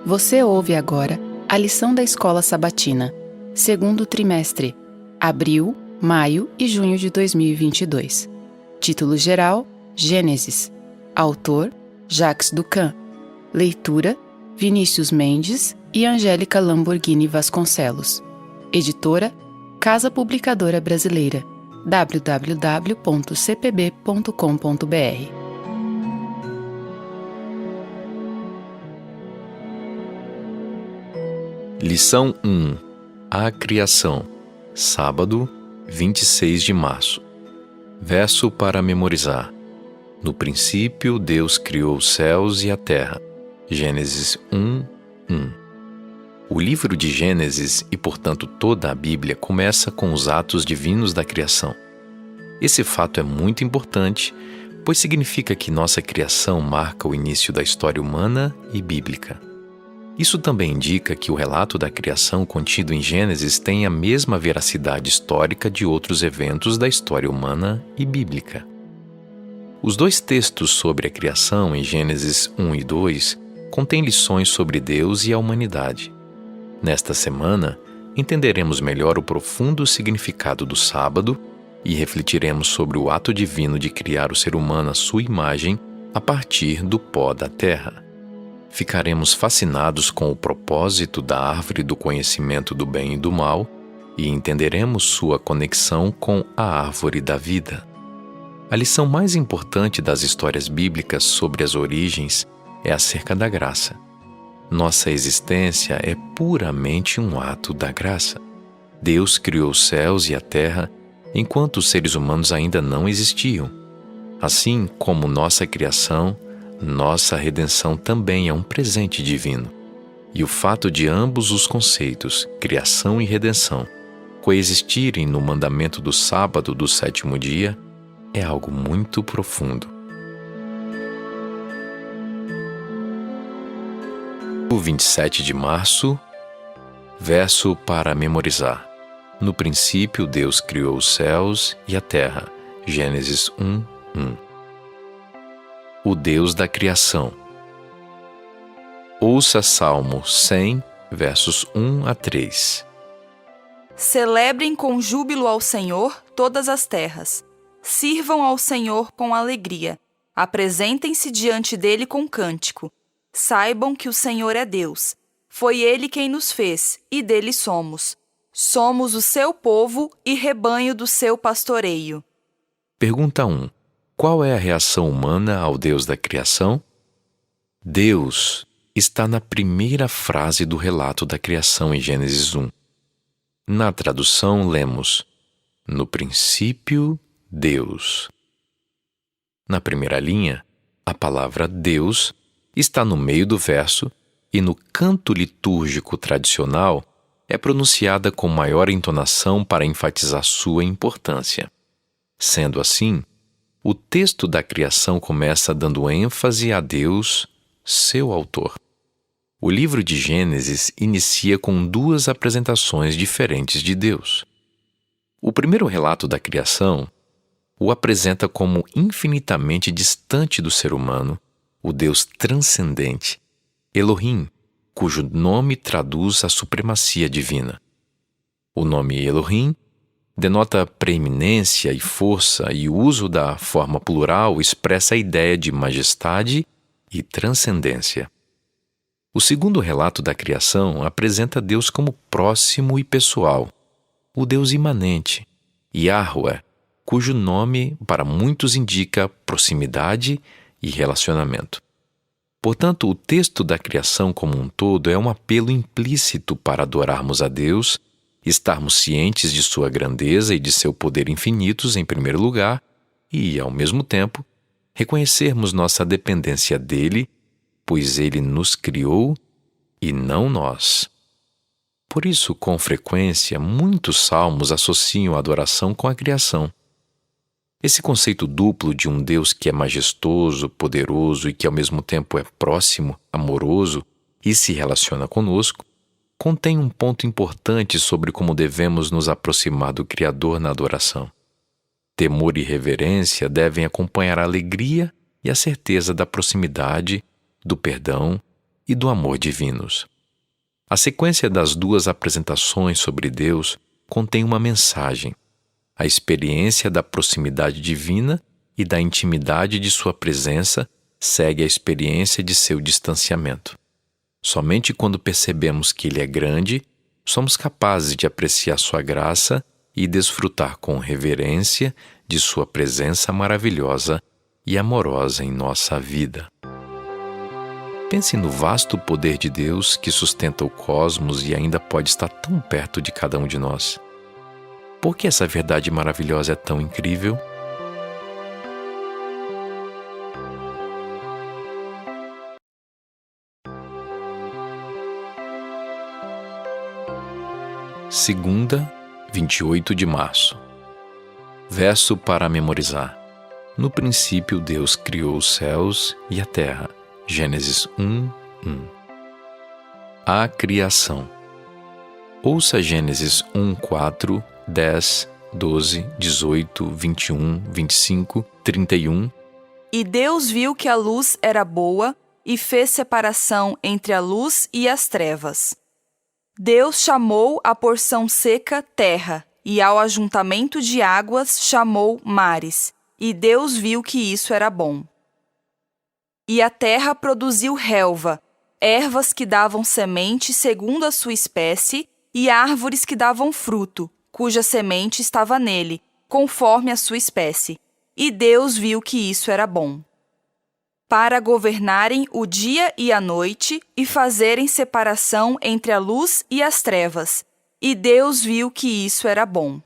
Você ouve agora a lição da Escola Sabatina, segundo trimestre, abril, maio e junho de 2022. Título geral: Gênesis. Autor: Jacques Ducan. Leitura: Vinícius Mendes e Angélica Lamborghini Vasconcelos. Editora: Casa Publicadora Brasileira. www.cpb.com.br. Lição 1. A Criação. Sábado, 26 de março. Verso para memorizar. No princípio, Deus criou os céus e a terra. Gênesis 1, 1. O livro de Gênesis e, portanto, toda a Bíblia começa com os atos divinos da criação. Esse fato é muito importante, pois significa que nossa criação marca o início da história humana e bíblica. Isso também indica que o relato da criação contido em Gênesis tem a mesma veracidade histórica de outros eventos da história humana e bíblica. Os dois textos sobre a criação, em Gênesis 1 e 2, contêm lições sobre Deus e a humanidade. Nesta semana, entenderemos melhor o profundo significado do sábado e refletiremos sobre o ato divino de criar o ser humano à sua imagem a partir do pó da terra. Ficaremos fascinados com o propósito da árvore do conhecimento do bem e do mal e entenderemos sua conexão com a árvore da vida. A lição mais importante das histórias bíblicas sobre as origens é acerca da graça. Nossa existência é puramente um ato da graça. Deus criou os céus e a terra enquanto os seres humanos ainda não existiam. Assim como nossa criação, nossa redenção também é um presente divino. E o fato de ambos os conceitos, criação e redenção, coexistirem no mandamento do sábado do sétimo dia é algo muito profundo. O 27 de março, verso para memorizar. No princípio, Deus criou os céus e a terra. Gênesis 1, 1. O Deus da criação. Ouça Salmo 100, versos 1 a 3. Celebrem com júbilo ao Senhor todas as terras. Sirvam ao Senhor com alegria. Apresentem-se diante dele com cântico. Saibam que o Senhor é Deus. Foi Ele quem nos fez, e dele somos. Somos o seu povo e rebanho do seu pastoreio. Pergunta 1. Qual é a reação humana ao Deus da criação? Deus está na primeira frase do relato da criação em Gênesis 1. Na tradução, lemos: No princípio, Deus. Na primeira linha, a palavra Deus está no meio do verso e no canto litúrgico tradicional é pronunciada com maior entonação para enfatizar sua importância. Sendo assim, o texto da criação começa dando ênfase a Deus, seu autor. O livro de Gênesis inicia com duas apresentações diferentes de Deus. O primeiro relato da criação o apresenta como infinitamente distante do ser humano, o Deus transcendente, Elohim, cujo nome traduz a supremacia divina. O nome Elohim denota preeminência e força, e o uso da forma plural expressa a ideia de majestade e transcendência. O segundo relato da criação apresenta Deus como próximo e pessoal, o Deus imanente, Yahweh, cujo nome para muitos indica proximidade e relacionamento. Portanto, o texto da criação como um todo é um apelo implícito para adorarmos a Deus, estarmos cientes de sua grandeza e de seu poder infinitos em primeiro lugar e, ao mesmo tempo, reconhecermos nossa dependência dele, pois ele nos criou e não nós. Por isso, com frequência, muitos salmos associam a adoração com a criação. Esse conceito duplo de um Deus que é majestoso, poderoso e que ao mesmo tempo é próximo, amoroso e se relaciona conosco, contém um ponto importante sobre como devemos nos aproximar do Criador na adoração. Temor e reverência devem acompanhar a alegria e a certeza da proximidade, do perdão e do amor divinos. A sequência das duas apresentações sobre Deus contém uma mensagem: a experiência da proximidade divina e da intimidade de sua presença segue a experiência de seu distanciamento. Somente quando percebemos que Ele é grande, somos capazes de apreciar sua graça e desfrutar com reverência de sua presença maravilhosa e amorosa em nossa vida. Pense no vasto poder de Deus que sustenta o cosmos e ainda pode estar tão perto de cada um de nós. Por que essa verdade maravilhosa é tão incrível? Segunda, 28 de março. Verso para memorizar. No princípio Deus criou os céus e a terra. Gênesis 1:1. A criação. Ouça Gênesis 1:4, 10, 12, 18, 21, 25, 31. E Deus viu que a luz era boa e fez separação entre a luz e as trevas. Deus chamou a porção seca terra, e ao ajuntamento de águas chamou mares. E Deus viu que isso era bom. E a terra produziu relva, ervas que davam semente segundo a sua espécie, e árvores que davam fruto, cuja semente estava nele, conforme a sua espécie. E Deus viu que isso era bom. Para governarem o dia e a noite, e fazerem separação entre a luz e as trevas. E Deus viu que isso era bom.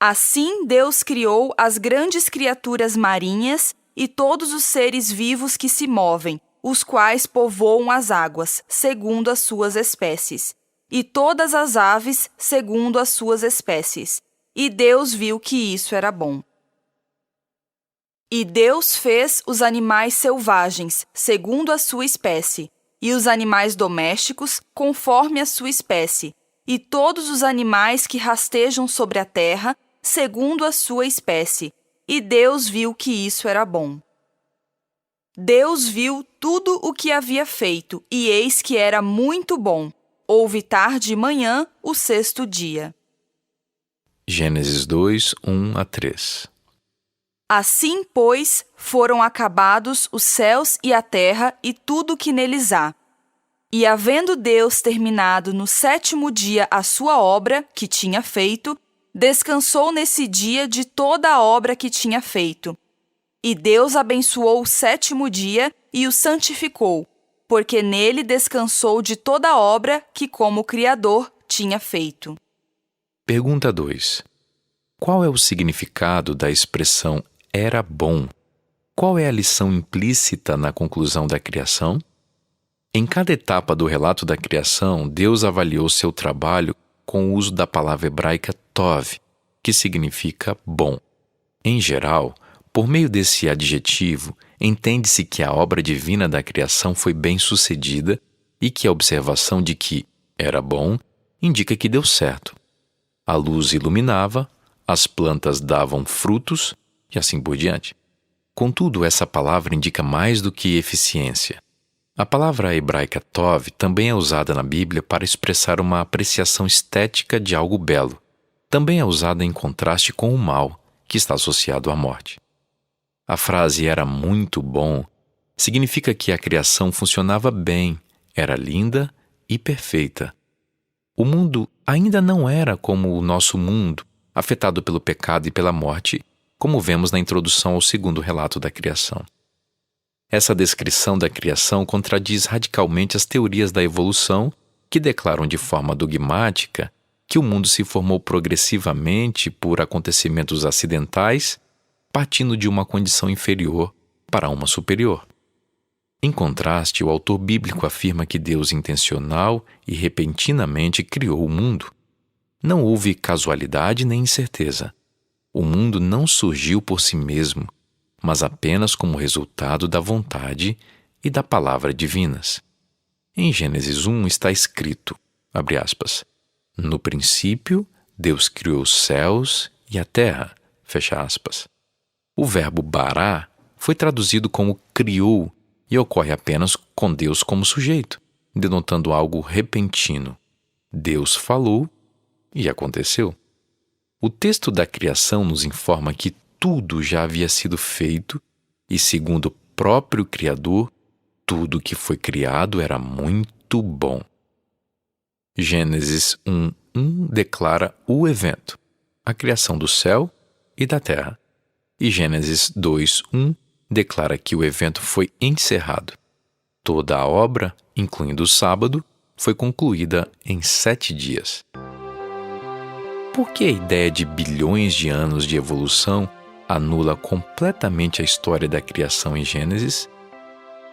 Assim Deus criou as grandes criaturas marinhas e todos os seres vivos que se movem, os quais povoam as águas, segundo as suas espécies, e todas as aves, segundo as suas espécies. E Deus viu que isso era bom. E Deus fez os animais selvagens, segundo a sua espécie, e os animais domésticos, conforme a sua espécie, e todos os animais que rastejam sobre a terra, segundo a sua espécie. E Deus viu que isso era bom. Deus viu tudo o que havia feito, e eis que era muito bom. Houve tarde e manhã o sexto dia. Gênesis 2, 1-3. Assim, pois, foram acabados os céus e a terra e tudo o que neles há. E havendo Deus terminado no sétimo dia a sua obra, que tinha feito, descansou nesse dia de toda a obra que tinha feito. E Deus abençoou o sétimo dia e o santificou, porque nele descansou de toda a obra que, como Criador, tinha feito. Pergunta 2. Qual é o significado da expressão era bom? Qual é a lição implícita na conclusão da criação? Em cada etapa do relato da criação, Deus avaliou seu trabalho com o uso da palavra hebraica tov, que significa bom. Em geral, por meio desse adjetivo, entende-se que a obra divina da criação foi bem-sucedida e que a observação de que era bom indica que deu certo. A luz iluminava, as plantas davam frutos e assim por diante. Contudo, essa palavra indica mais do que eficiência. A palavra hebraica tov também é usada na Bíblia para expressar uma apreciação estética de algo belo. Também é usada em contraste com o mal, que está associado à morte. A frase era muito bom significa que a criação funcionava bem, era linda e perfeita. O mundo ainda não era como o nosso mundo, afetado pelo pecado e pela morte, como vemos na introdução ao segundo relato da criação. Essa descrição da criação contradiz radicalmente as teorias da evolução que declaram de forma dogmática que o mundo se formou progressivamente por acontecimentos acidentais, partindo de uma condição inferior para uma superior. Em contraste, o autor bíblico afirma que Deus intencional e repentinamente criou o mundo. Não houve casualidade nem incerteza. O mundo não surgiu por si mesmo, mas apenas como resultado da vontade e da palavra divinas. Em Gênesis 1 está escrito, abre aspas, no princípio, Deus criou os céus e a terra, fecha aspas. O verbo bará foi traduzido como criou e ocorre apenas com Deus como sujeito, denotando algo repentino. Deus falou e aconteceu. O texto da criação nos informa que tudo já havia sido feito e, segundo o próprio Criador, tudo que foi criado era muito bom. Gênesis 1:1 declara o evento, a criação do céu e da terra. E Gênesis 2:1 declara que o evento foi encerrado. Toda a obra, incluindo o sábado, foi concluída em 7 dias. Por que a ideia de bilhões de anos de evolução anula completamente a história da criação em Gênesis?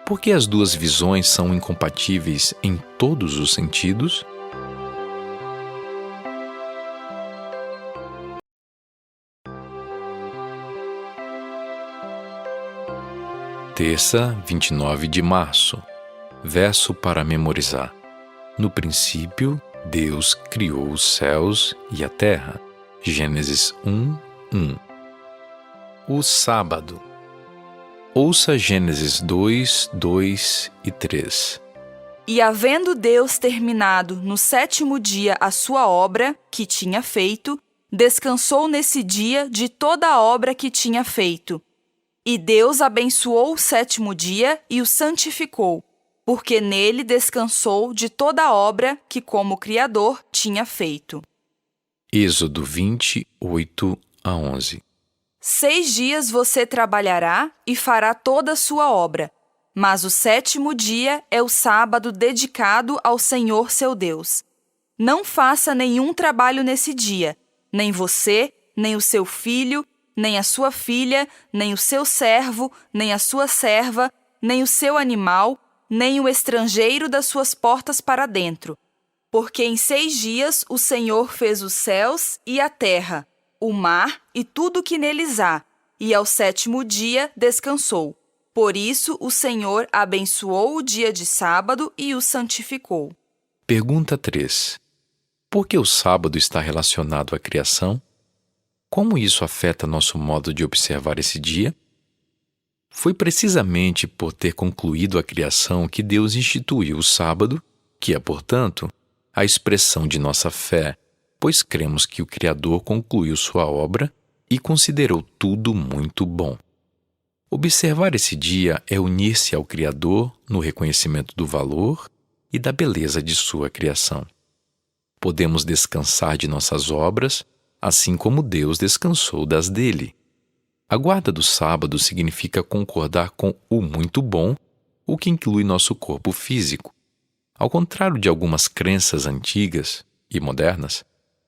Por que as duas visões são incompatíveis em todos os sentidos? Terça, 29 de março. Verso para memorizar. No princípio, Deus criou os céus e a terra. Gênesis 1:1. O sábado. Ouça Gênesis 2:2 e 3. E havendo Deus terminado no 7º dia a sua obra, que tinha feito, descansou nesse dia de toda a obra que tinha feito. E Deus abençoou o 7º dia e o santificou, porque nele descansou de toda a obra que, como Criador, tinha feito. Êxodo 20:8-11. 6 dias você trabalhará e fará toda a sua obra, mas o 7º dia é o sábado dedicado ao Senhor seu Deus. Não faça nenhum trabalho nesse dia, nem você, nem o seu filho, nem a sua filha, nem o seu servo, nem a sua serva, nem o seu animal, nem o estrangeiro das suas portas para dentro. Porque em 6 dias o Senhor fez os céus e a terra, o mar e tudo que neles há, e ao 7º dia descansou. Por isso o Senhor abençoou o dia de sábado e o santificou. Pergunta 3. Por que o sábado está relacionado à criação? Como isso afeta nosso modo de observar esse dia? Foi precisamente por ter concluído a criação que Deus instituiu o sábado, que é, portanto, a expressão de nossa fé, pois cremos que o Criador concluiu sua obra e considerou tudo muito bom. Observar esse dia é unir-se ao Criador no reconhecimento do valor e da beleza de sua criação. Podemos descansar de nossas obras, assim como Deus descansou das dele. A guarda do sábado significa concordar com o muito bom, o que inclui nosso corpo físico. Ao contrário de algumas crenças antigas e modernas,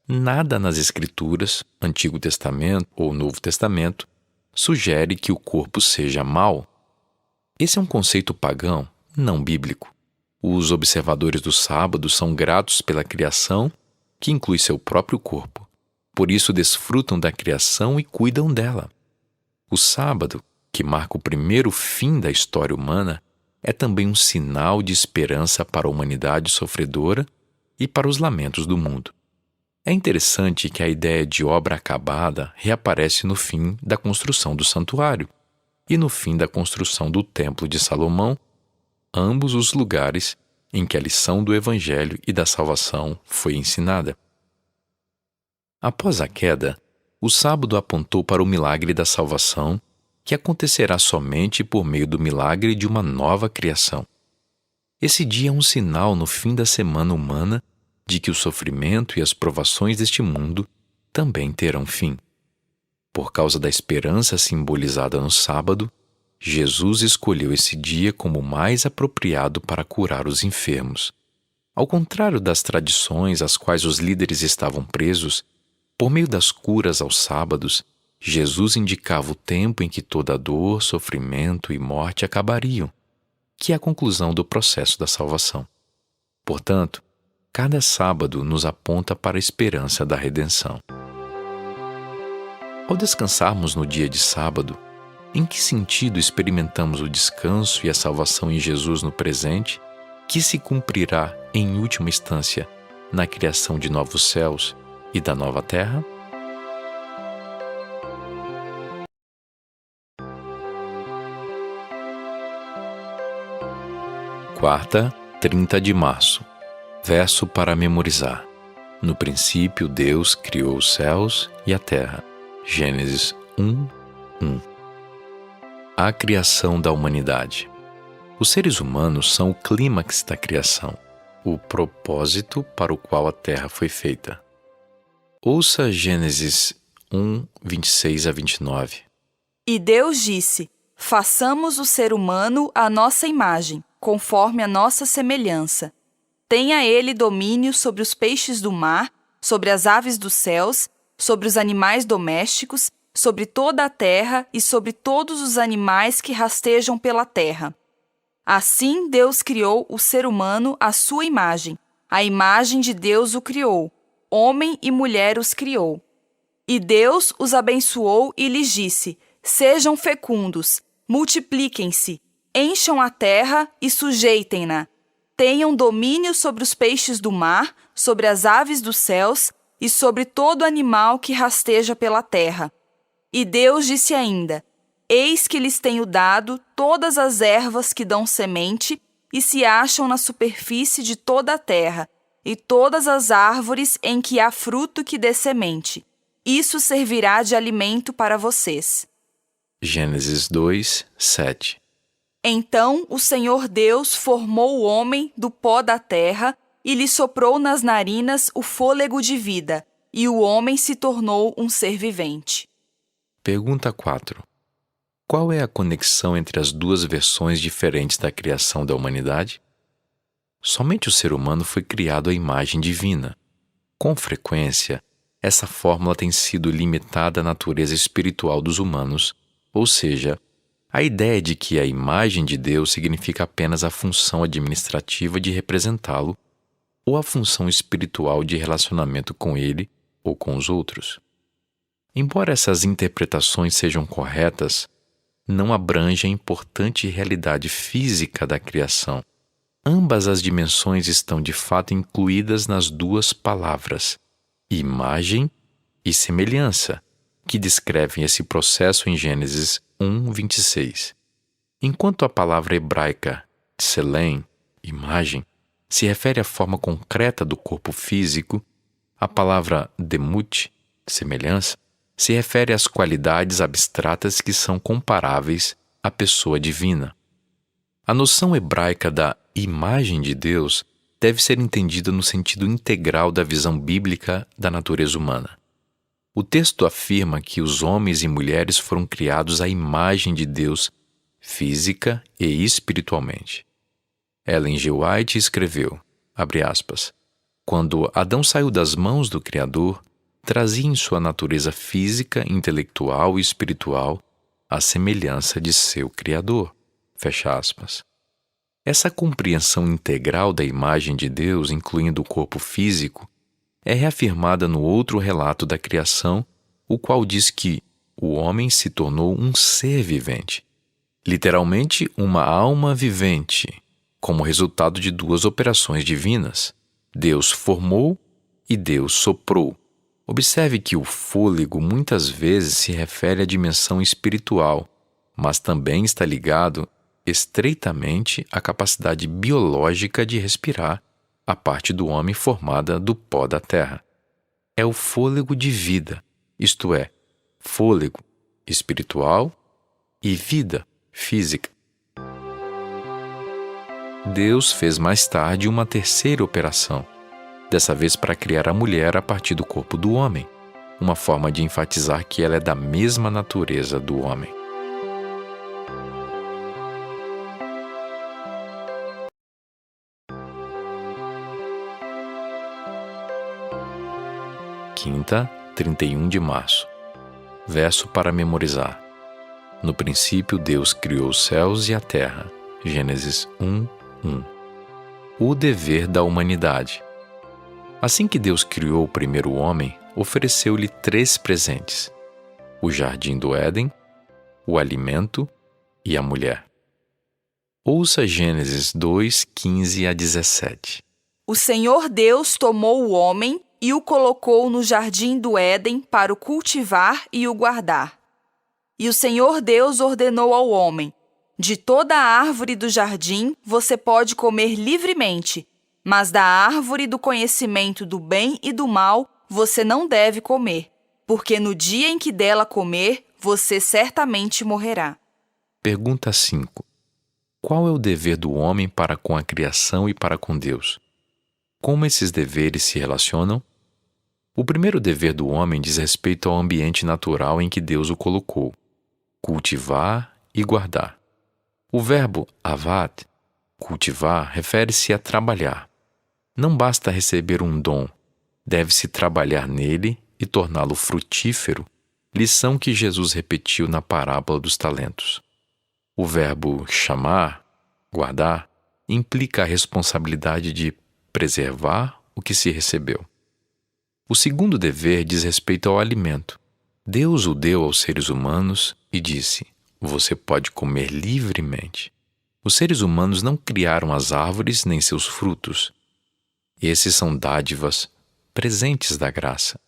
nada nas Escrituras, Antigo Testamento ou Novo Testamento, sugere que o corpo seja mau. Esse é um conceito pagão, não bíblico. Os observadores do sábado são gratos pela criação, que inclui seu próprio corpo. Por isso desfrutam da criação e cuidam dela. O sábado, que marca o primeiro fim da história humana, é também um sinal de esperança para a humanidade sofredora e para os lamentos do mundo. É interessante que a ideia de obra acabada reaparece no fim da construção do santuário e no fim da construção do Templo de Salomão, ambos os lugares em que a lição do Evangelho e da salvação foi ensinada. Após a queda, o sábado apontou para o milagre da salvação, que acontecerá somente por meio do milagre de uma nova criação. Esse dia é um sinal no fim da semana humana de que o sofrimento e as provações deste mundo também terão fim. Por causa da esperança simbolizada no sábado, Jesus escolheu esse dia como o mais apropriado para curar os enfermos. Ao contrário das tradições às quais os líderes estavam presos, por meio das curas aos sábados, Jesus indicava o tempo em que toda dor, sofrimento e morte acabariam, que é a conclusão do processo da salvação. Portanto, cada sábado nos aponta para a esperança da redenção. Ao descansarmos no dia de sábado, em que sentido experimentamos o descanso e a salvação em Jesus no presente, que se cumprirá, em última instância, na criação de novos céus e da nova terra? Quarta, 30 de março. Verso para memorizar. No princípio, Deus criou os céus e a terra. Gênesis 1:1. A criação da humanidade. Os seres humanos são o clímax da criação, o propósito para o qual a terra foi feita. Ouça Gênesis 1:26-29. E Deus disse: façamos o ser humano à nossa imagem, conforme a nossa semelhança. Tenha ele domínio sobre os peixes do mar, sobre as aves dos céus, sobre os animais domésticos, sobre toda a terra e sobre todos os animais que rastejam pela terra. Assim Deus criou o ser humano à sua imagem. A imagem de Deus o criou. Homem e mulher os criou. E Deus os abençoou e lhes disse: sejam fecundos, multipliquem-se, encham a terra e sujeitem-na. Tenham domínio sobre os peixes do mar, sobre as aves dos céus e sobre todo animal que rasteja pela terra. E Deus disse ainda: eis que lhes tenho dado todas as ervas que dão semente e se acham na superfície de toda a terra, e todas as árvores em que há fruto que dê semente. Isso servirá de alimento para vocês. Gênesis 2:7. Então o Senhor Deus formou o homem do pó da terra e lhe soprou nas narinas o fôlego de vida, e o homem se tornou um ser vivente. Pergunta 4. Qual é a conexão entre as duas versões diferentes da criação da humanidade? Somente o ser humano foi criado à imagem divina. Com frequência, essa fórmula tem sido limitada à natureza espiritual dos humanos, ou seja, a ideia de que a imagem de Deus significa apenas a função administrativa de representá-lo ou a função espiritual de relacionamento com ele ou com os outros. Embora essas interpretações sejam corretas, não abrangem a importante realidade física da criação. Ambas as dimensões estão de fato incluídas nas duas palavras, imagem e semelhança, que descrevem esse processo em Gênesis 1:26. Enquanto a palavra hebraica tselem, imagem, se refere à forma concreta do corpo físico, a palavra demut, semelhança, se refere às qualidades abstratas que são comparáveis à pessoa divina. A noção hebraica da imagem de Deus deve ser entendida no sentido integral da visão bíblica da natureza humana. O texto afirma que os homens e mulheres foram criados à imagem de Deus, física e espiritualmente. Ellen G. White escreveu, abre aspas, quando Adão saiu das mãos do Criador, trazia em sua natureza física, intelectual e espiritual a semelhança de seu Criador. Fecha aspas. Essa compreensão integral da imagem de Deus, incluindo o corpo físico, é reafirmada no outro relato da criação, o qual diz que o homem se tornou um ser vivente, literalmente uma alma vivente, como resultado de duas operações divinas. Deus formou e Deus soprou. Observe que o fôlego muitas vezes se refere à dimensão espiritual, mas também está ligado estreitamente à capacidade biológica de respirar, a parte do homem formada do pó da terra. É o fôlego de vida, isto é, fôlego espiritual e vida física. Deus fez mais tarde uma terceira operação, dessa vez para criar a mulher a partir do corpo do homem, uma forma de enfatizar que ela é da mesma natureza do homem. Quinta, 31 de março. Verso para memorizar. No princípio, Deus criou os céus e a terra. Gênesis 1:1. O dever da humanidade. Assim que Deus criou o primeiro homem, ofereceu-lhe 3 presentes: o jardim do Éden, o alimento e a mulher. Ouça Gênesis 2:15-17. O Senhor Deus tomou o homem e o colocou no jardim do Éden para o cultivar e o guardar. E o Senhor Deus ordenou ao homem: De toda a árvore do jardim você pode comer livremente, mas da árvore do conhecimento do bem e do mal você não deve comer, porque no dia em que dela comer, você certamente morrerá. Pergunta 5. Qual é o dever do homem para com a criação e para com Deus? Como esses deveres se relacionam? O primeiro dever do homem diz respeito ao ambiente natural em que Deus o colocou: cultivar e guardar. O verbo avad, cultivar, refere-se a trabalhar. Não basta receber um dom, deve-se trabalhar nele e torná-lo frutífero, lição que Jesus repetiu na parábola dos talentos. O verbo chamar, guardar, implica a responsabilidade de preservar o que se recebeu. O segundo dever diz respeito ao alimento. Deus o deu aos seres humanos e disse: você pode comer livremente. Os seres humanos não criaram as árvores nem seus frutos. Esses são dádivas, presentes da graça.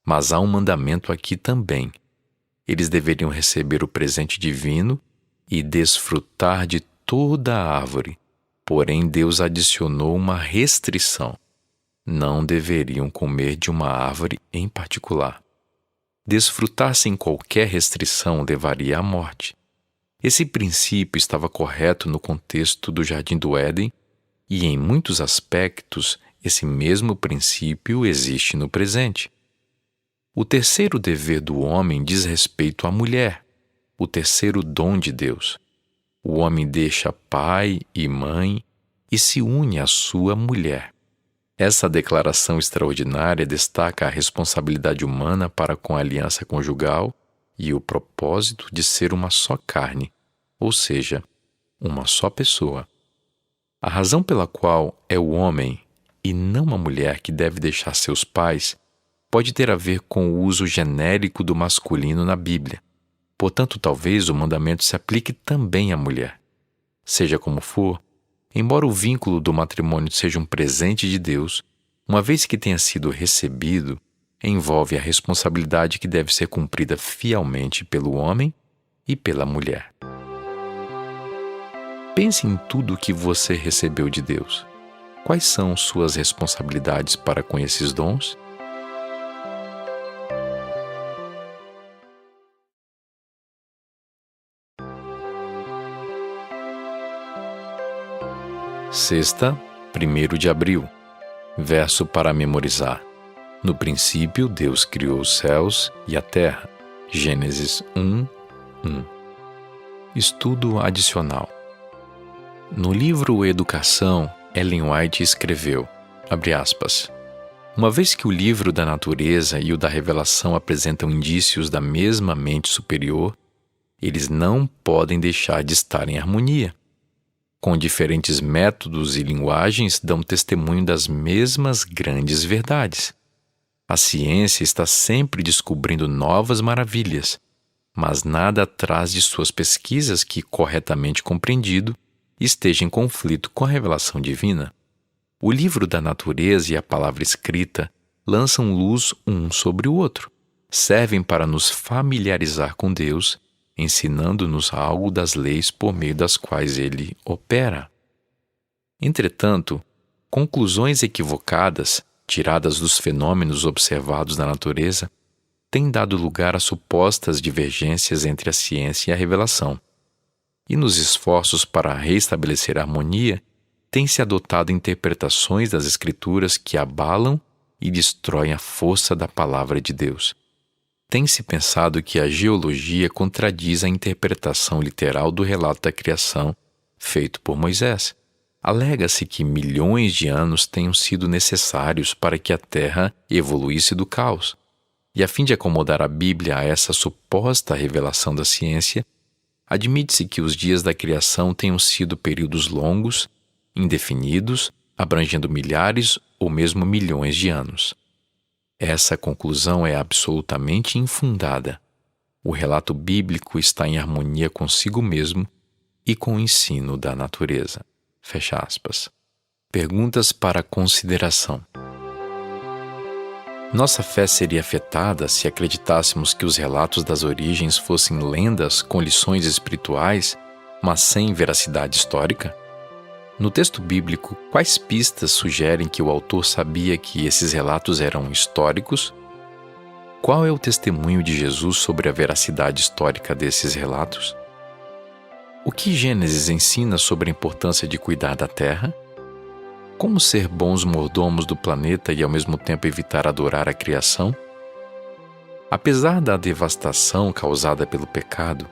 Mas há um mandamento aqui também. Eles deveriam receber o presente divino e desfrutar de toda a árvore. Porém, Deus adicionou uma restrição: não deveriam comer de uma árvore em particular. Desfrutar sem qualquer restrição levaria à morte. Esse princípio estava correto no contexto do Jardim do Éden e, em muitos aspectos, esse mesmo princípio existe no presente. O terceiro dever do homem diz respeito à mulher, o terceiro dom de Deus. O homem deixa pai e mãe e se une à sua mulher. Essa declaração extraordinária destaca a responsabilidade humana para com a aliança conjugal e o propósito de ser uma só carne, ou seja, uma só pessoa. A razão pela qual é o homem e não a mulher que deve deixar seus pais pode ter a ver com o uso genérico do masculino na Bíblia. Portanto, talvez o mandamento se aplique também à mulher. Seja como for, embora o vínculo do matrimônio seja um presente de Deus, uma vez que tenha sido recebido, envolve a responsabilidade que deve ser cumprida fielmente pelo homem e pela mulher. Pense em tudo o que você recebeu de Deus. Quais são suas responsabilidades para com esses dons? Sexta, 1º de abril. Verso para memorizar. No princípio, Deus criou os céus e a terra. Gênesis 1:1. Estudo adicional. No livro Educação, Ellen White escreveu, abre aspas, uma vez que o livro da natureza e o da revelação apresentam indícios da mesma mente superior, eles não podem deixar de estar em harmonia. Com diferentes métodos e linguagens, dão testemunho das mesmas grandes verdades. A ciência está sempre descobrindo novas maravilhas, mas nada atrás de suas pesquisas que, corretamente compreendido, esteja em conflito com a revelação divina. O livro da natureza e a palavra escrita lançam luz um sobre o outro, servem para nos familiarizar com Deus, ensinando-nos algo das leis por meio das quais Ele opera. Entretanto, conclusões equivocadas, tiradas dos fenômenos observados na natureza, têm dado lugar a supostas divergências entre a ciência e a revelação. E nos esforços para reestabelecer a harmonia, tem-se adotado interpretações das Escrituras que abalam e destroem a força da palavra de Deus. Tem-se pensado que a geologia contradiz a interpretação literal do relato da criação feito por Moisés. Alega-se que milhões de anos tenham sido necessários para que a Terra evoluísse do caos. E a fim de acomodar a Bíblia a essa suposta revelação da ciência, admite-se que os dias da criação tenham sido períodos longos, indefinidos, abrangendo milhares ou mesmo milhões de anos. Essa conclusão é absolutamente infundada. O relato bíblico está em harmonia consigo mesmo e com o ensino da natureza. Fecha aspas. Perguntas para consideração. Nossa fé seria afetada se acreditássemos que os relatos das origens fossem lendas com lições espirituais mas sem veracidade histórica? No texto bíblico, quais pistas sugerem que o autor sabia que esses relatos eram históricos? Qual é o testemunho de Jesus sobre a veracidade histórica desses relatos? O que Gênesis ensina sobre a importância de cuidar da terra? Como ser bons mordomos do planeta e ao mesmo tempo evitar adorar a criação? Apesar da devastação causada pelo pecado,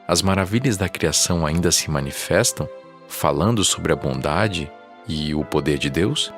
as maravilhas da criação ainda se manifestam, falando sobre a bondade e o poder de Deus?